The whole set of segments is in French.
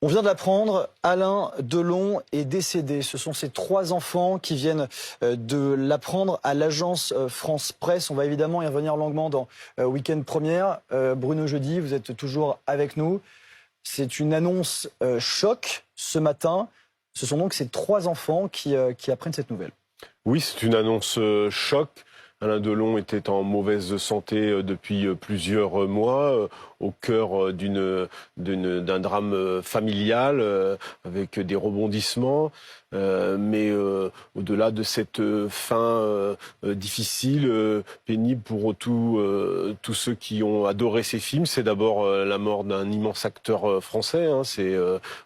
On vient de l'apprendre, Alain Delon est décédé. Ce sont ses 3 enfants qui viennent de l'apprendre à l'agence France Presse. On va évidemment y revenir longuement dans Week-end Première. Bruno Jeudi, vous êtes toujours avec nous. C'est une annonce choc ce matin. Ce sont donc ces 3 enfants qui apprennent cette nouvelle. Oui, c'est une annonce choc. Alain Delon était en mauvaise santé depuis plusieurs mois, au cœur d'un drame familial avec des rebondissements. Mais au-delà de cette fin difficile, pénible pour tous ceux qui ont adoré ces films, c'est d'abord la mort d'un immense acteur français. C'est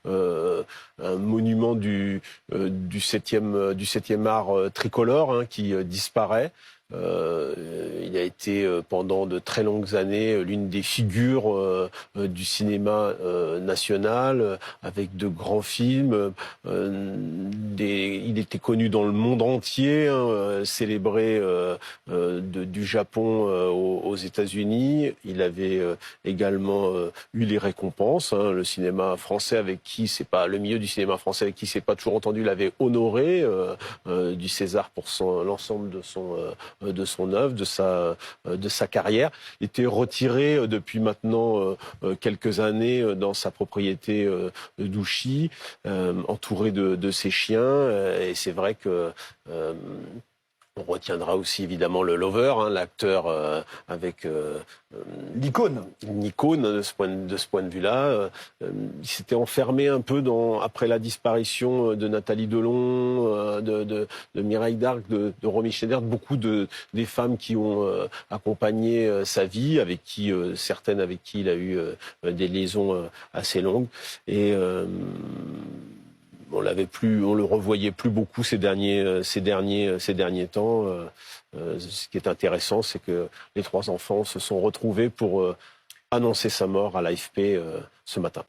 un monument du 7e art tricolore qui disparaît. Il a été pendant de très longues années l'une des figures du cinéma national, avec de grands films. Il était connu dans le monde entier, célébré du Japon aux États-Unis. Il avait également eu les récompenses. Le cinéma français, avec qui c'est pas le milieu du cinéma français avec qui c'est pas toujours entendu, l'avait honoré du César pour l'ensemble de son œuvre, de sa carrière. Il était retiré depuis maintenant quelques années dans sa propriété d'Ouchy, entouré de ses chiens. Et c'est vrai que on retiendra aussi évidemment le Lover, l'acteur avec l'icône de ce point de vue-là. Il s'était enfermé un peu après la disparition de Nathalie Delon, de Mireille Darc, de Romy Schneider, beaucoup des femmes qui ont accompagné sa vie, certaines avec qui il a eu des liaisons assez longues. Et on le revoyait plus beaucoup ces derniers temps. Ce qui est intéressant, c'est que les 3 enfants se sont retrouvés pour annoncer sa mort à l'AFP ce matin.